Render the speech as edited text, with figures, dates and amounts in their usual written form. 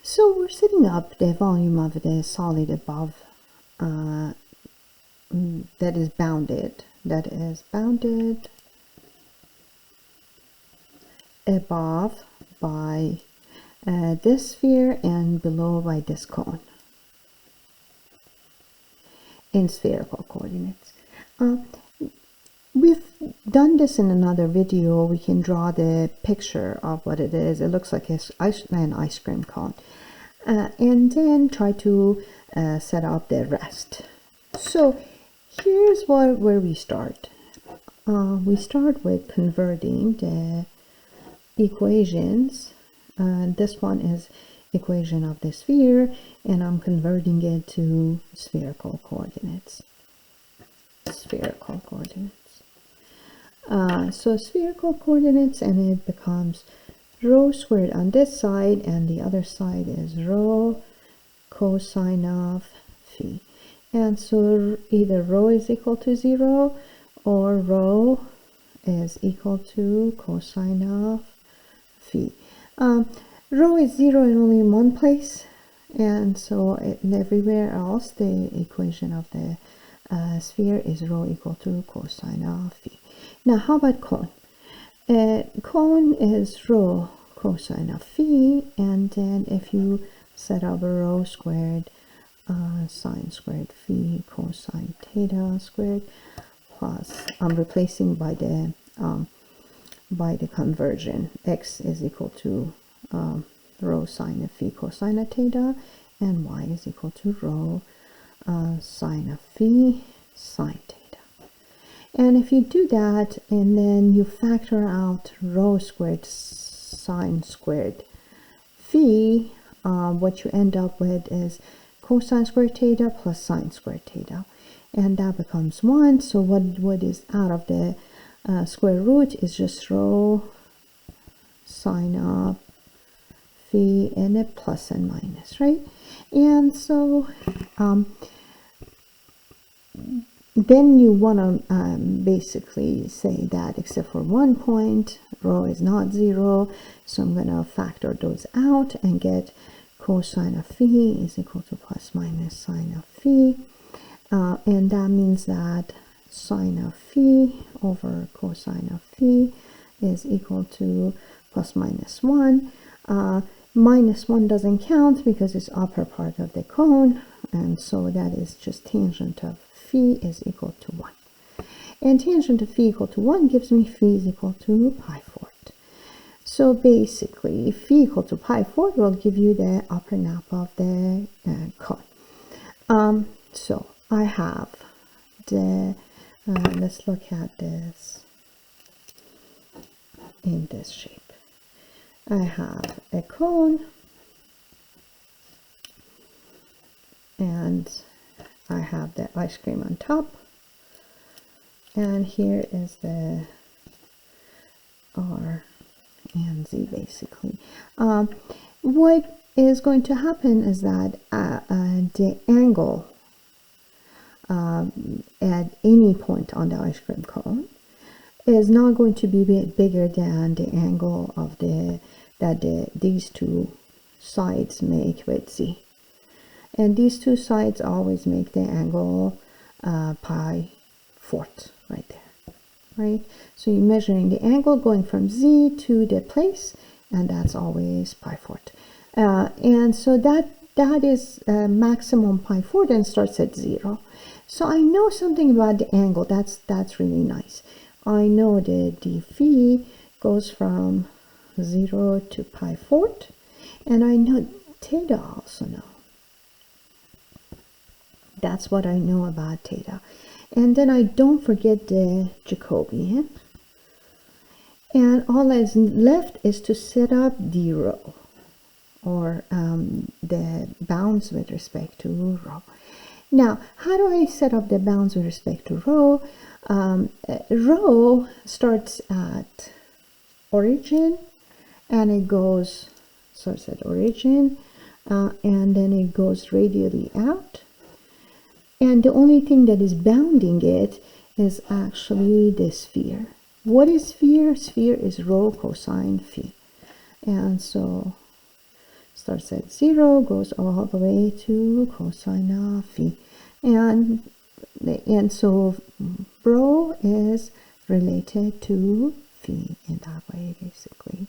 So we're setting up the volume of the solid above that is bounded above by this sphere and below by this cone in spherical coordinates. We've done this in another video. We can draw the picture of what it is. It looks like an ice cream cone. And then try to set up the rest. So here's where we start. We start with converting the equations. This one is equation of the sphere, and I'm converting it to spherical coordinates. Spherical coordinates. So spherical coordinates, and it becomes rho squared on this side, and the other side is rho cosine of phi. And so either rho is equal to 0 or rho is equal to cosine of phi. Rho is 0 in only one place, and so everywhere else the equation of the sphere is rho equal to cosine of phi. Now how about cone? Cone is rho cosine of phi, and then if you set up a rho squared sine squared phi cosine theta squared plus, I'm replacing by the conversion. X is equal to rho sine of phi cosine of theta, and y is equal to rho sine of phi sine theta. And if you do that, and then you factor out rho squared sine squared phi, what you end up with is cosine squared theta plus sine squared theta, and that becomes 1. So what is out of the square root is just rho sine of phi and a plus and minus, right? And so then you want to basically say that except for one point, rho is not 0, so I'm going to factor those out and get cosine of phi is equal to plus minus sine of phi, and that means that sine of phi over cosine of phi is equal to plus minus 1. Minus 1 doesn't count because it's upper part of the cone, and so that is just tangent of phi is equal to 1. And tangent of phi equal to 1 gives me phi is equal to pi fourth. So basically, phi equal to pi fourth will give you the upper nap of the cone. So I have the, let's look at this in this shape. I have a cone, and I have the ice cream on top, and here is the R and Z basically. What is going to happen is that the angle at any point on the ice cream cone is not going to be bigger than the angle of these two sides make with Z. And these two sides always make the angle pi fourth right there, right? So you're measuring the angle going from Z to the place, and that's always pi fourth. And so that is maximum pi fourth and starts at 0. So I know something about the angle. That's really nice. I know that the phi goes from 0 to pi fourth, and I know theta also know. That's what I know about theta. And then I don't forget the Jacobian. And all that's left is to set up the rho, or the bounds with respect to rho. Now, how do I set up the bounds with respect to rho? Rho starts at origin, and it goes, so it's at origin, and then it goes radially out. And the only thing that is bounding it is actually the sphere. What is sphere? Sphere is rho cosine phi. And so starts at 0, goes all the way to cosine of phi. And so rho is related to phi in that way, basically.